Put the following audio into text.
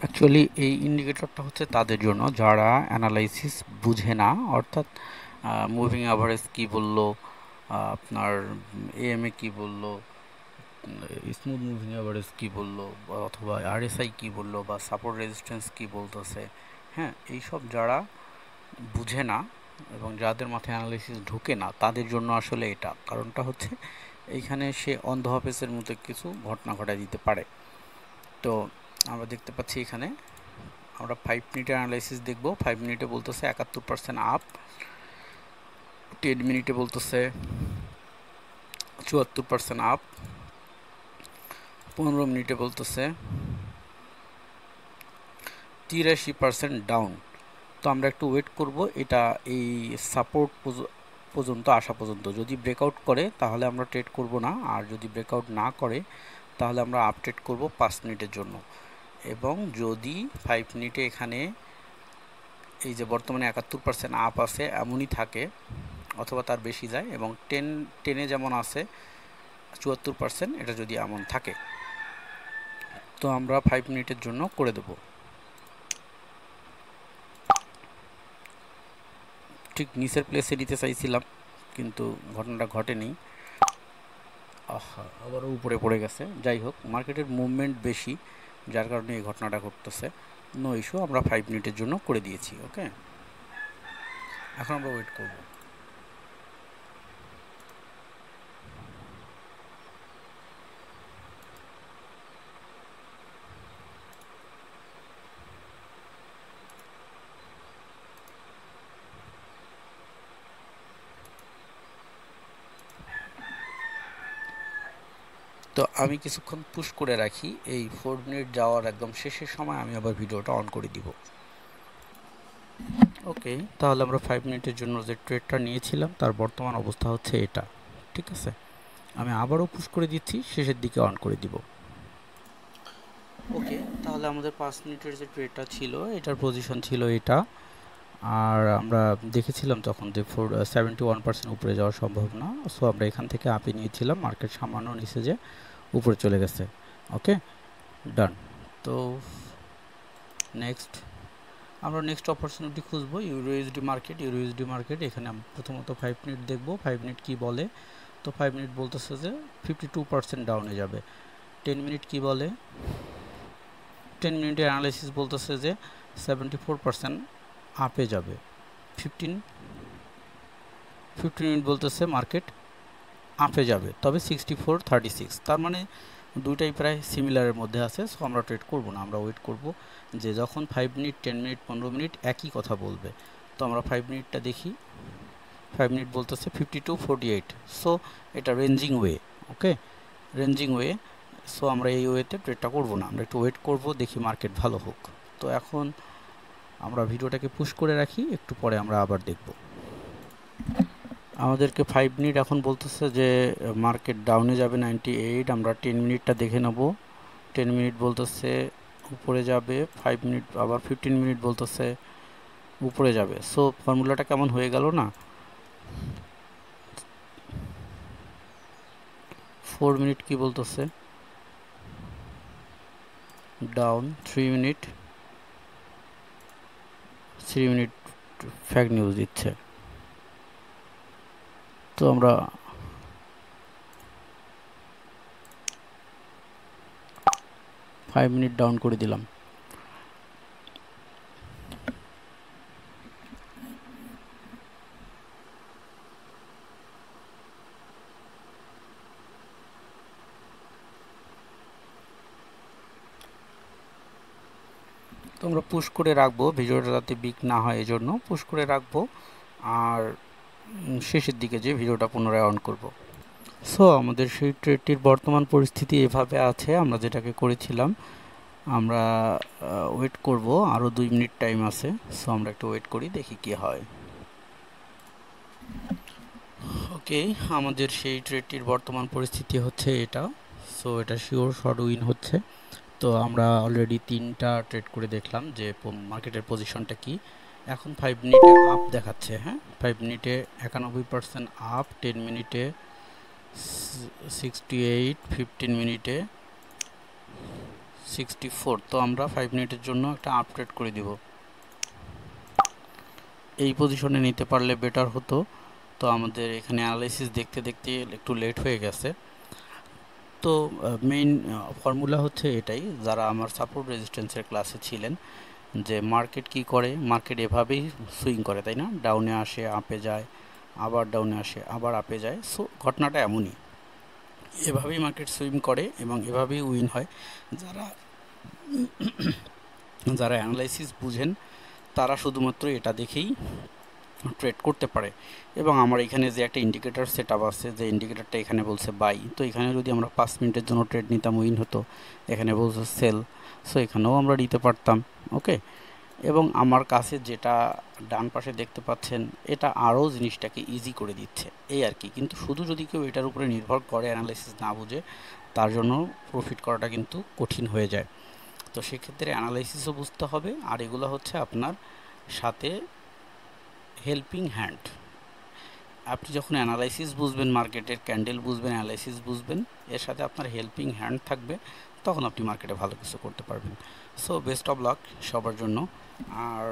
Actually এই ইন্ডিকেটরটা হচ্ছে তাদের জন্য যারা অ্যানালাইসিস বুঝে না, অর্থাৎ মুভিং অ্যাভারেজ কী বললো, আপনার এএমএ কী বললো, স্মুথ মুভিং অ্যাভারেজ কী বললো, বা অথবা আরএসআই কী বললো, বা সাপোর্ট রেজিস্ট্যান্স কী বলতেছে, হ্যাঁ, এইসব যারা বুঝে না এবং যাদের মাথায় অ্যানালাইসিস ঢোকে না তাদের জন্য আসলে এটা কারণটা হচ্ছে এইখানে সে অন্ধ হাফেজের মতো কিছু ঘটনা ঘটায় দিতে পারে। তো আমরা দেখতে পাচ্ছি এখানে আমরা 5 মিনিটের অ্যানালাইসিস দেখব। 5 মিনিটে বলতেছে 71% আপ, 10 মিনিটে বলতেছে 74% আপ, 15 মিনিটে বলতেছে 83% ডাউন। তো আমরা একটু ওয়েট করব এটা এই সাপোর্ট পর্যন্ত আসা পর্যন্ত। যদি ব্রেকআউট করে তাহলে আমরা ট্রেড করব না, আর যদি ব্রেকআউট না করে তাহলে আমরা আপডেট করব 5 মিনিটের জন্য। এবং যদি 5 মিনিটে এখানে এই যে বর্তমানে 71% আপ আছে এমনই থাকে অথবা তার বেশি যায়, এবং টেনে যেমন আছে 74%, এটা যদি এমন থাকে তো আমরা 5 মিনিটের জন্য করে দেব। ঠিক নিচের প্লেসে নিতে চাইছিলাম কিন্তু ঘটনাটা ঘটেনি, আবারও উপরে পড়ে গেছে। যাই হোক, মার্কেটের মুভমেন্ট বেশি যার কারণে এই ঘটনাটা ঘটতেছে। নো ইস্যু, আমরা 5 মিনিটের জন্য করে দিয়েছি। ওকে, এখন আমরা ওয়েট করব। তো আমি কিছুক্ষণ পুশ করে রাখি, এই 4 মিনিট যাওয়ার একদম শেষের সময় আমি আবার ভিডিওটা অন করে দিব। ওকে, তাহলে আমরা 5 মিনিটের জন্য যে ট্রেডটা নিয়েছিলাম তার বর্তমান অবস্থা হচ্ছে এটা। ঠিক আছে, আমি আবারও পুশ করে দিচ্ছি, শেষের দিকে অন করে দিব। ওকে, তাহলে আমাদের 5 মিনিটের যে ট্রেডটা ছিল এটার পজিশন ছিল এটা, আর আমরা দেখেছিলাম তখন যে 71% উপরে যাওয়া সম্ভব না, সো আমরা এখান থেকে আপে নিয়েছিলাম, মার্কেট সামান্য নিচে যে উপরে চলে গেছে। ওকে, ডান। তো নেক্সট আমরা নেক্সট অপরচুনিটি খুঁজবো ইউরোইউএসডি মার্কেট। ইউরোইউএসডি মার্কেট এখানে প্রথমত 5 মিনিট দেখব, 5 মিনিট কি বলে। তো 5 মিনিট বলতেছে যে 52% ডাউনে যাবে। 10 মিনিট কি বলে, 10 মিনিটের অ্যানালাইসিস বলতেছে যে 74% আপে যাবে। 15 মিনিট বলতেছে মার্কেট আপে যাবে, তবে 64.36, তার মানে দুইটাই প্রায় সিমিলারের মধ্যে আছে। সো আমরা ট্রেড করব না, আমরা ওয়েট করব যে যখন 5 মিনিট, 10 মিনিট, 15 মিনিট একই কথা বলবে। তো আমরা 5 মিনিটটা দেখি। 5 মিনিট বলতেছে 52.48, সো এটা রেঞ্জিং ওয়ে। ওকে, রেঞ্জিং ওয়ে, সো আমরা এই ওয়েতে ট্রেডটা করব না, আমরা একটু ওয়েট করব, দেখি মার্কেট ভালো হোক। তো এখন আমরা ভিডিওটাকে পুশ করে রাখি, একটু পরে আমরা আবার দেখব। আমাদেরকে 5 মিনিট এখন বলতেছে যে মার্কেট ডাউনে যাবে 98। আমরা 10 মিনিটটা দেখে নেব। 10 মিনিট বলতেছে উপরে যাবে, 5 মিনিট আবার 15 মিনিট বলতেছে উপরে যাবে। সো ফর্মুলাটা কেমন হয়ে গেল না। 4 মিনিট কি বলতেছে ডাউন, 3 মিনিট ফ্যাক নিউজ দিচ্ছে। তো আমরা 5 মিনিট ডাউন করে দিলাম। তো আমরা পুশ করে রাখবো, ভিডিওটা যাতে বিক না হয় এজন্য পুশ করে রাখবো, আর শেষের দিকে যে ভিডিওটা পুনরায় অন করব। সো আমাদের সেই ট্রেডটির বর্তমান পরিস্থিতি এভাবে আছে, আমরা যেটাকে করেছিলাম। আমরা ওয়েট করব, আরও 2 মিনিট টাইম আছে। সো আমরা একটু ওয়েট করি, দেখি কি হয়। ওকে, আমাদের সেই ট্রেডটির বর্তমান পরিস্থিতি হচ্ছে এটা। সো এটা শিওর শর্ট উইন হচ্ছে। তো আমরা অলরেডি 3টা ট্রেড করে দেখলাম যে মার্কেটের পজিশনটা কি। এখন 5 মিনিটে আপ দেখাচ্ছে। হ্যাঁ, 5 মিনিটে 91% আপ, 10 মিনিটে 68, 15 মিনিটে 64। তো আমরা 5 মিনিটের জন্য একটা আপডেট করে দিব। এই পজিশনে নিতে পারলে বেটার হতো। তো আমাদের এখানে অ্যানালাইসিস দেখতে দেখতে একটু লেট হয়ে গেছে। তো মেইন ফর্মুলা হচ্ছে এটাই, যারা আমার সাপোর্ট রেজিস্ট্যান্সের ক্লাসে ছিলেন, যে মার্কেট কি করে, মার্কেট এভাবেই সুইং করে, তাই না? ডাউনে আসে, আপে যায়, আবার ডাউনে আসে, আবার আপে যায়। সো ঘটনাটা এমনই, এভাবেই মার্কেট সুইং করে এবং এভাবেই উইন হয়। যারা যারা অ্যানালাইসিস বুঝেন তারা শুধুমাত্র এটা দেখেই ট্রেড করতে পারে। এবং আমার এখানে যে একটা ইন্ডিকেটর সেট আপ আছে, যে ইন্ডিকেটরটা এখানে বলছে বাই, তো এখানে যদি আমরা 5 মিনিটের জন্য ট্রেড নিতাম উইন হতো। এখানে বলছে সেল, সো এখানেও আমরা নিতে পারতাম। ওকে, এবং আমার কাছে যেটা ডান পাশে দেখতে পাচ্ছেন, এটা আরও জিনিসটাকে ইজি করে দিচ্ছে, এই আর কি। কিন্তু শুধু যদি কেউ এটার উপরে নির্ভর করে, অ্যানালাইসিস না বুঝে, তার জন্য প্রফিট করাটা কিন্তু কঠিন হয়ে যায়। তো সেক্ষেত্রে অ্যানালাইসিসও বুঝতে হবে, আর এগুলো হচ্ছে আপনার সাথে হেল্পিং হ্যান্ড। আপনি যখন অ্যানালাইসিস বুঝবেন, মার্কেটের ক্যান্ডেল বুঝবেন, অ্যানালাইসিস বুঝবেন, এর সাথে আপনার হেল্পিং হ্যান্ড থাকবে, তখন আপনি মার্কেটে ভালো কিছু করতে পারবেন। সো বেস্ট অফ লাক সবার জন্য। আর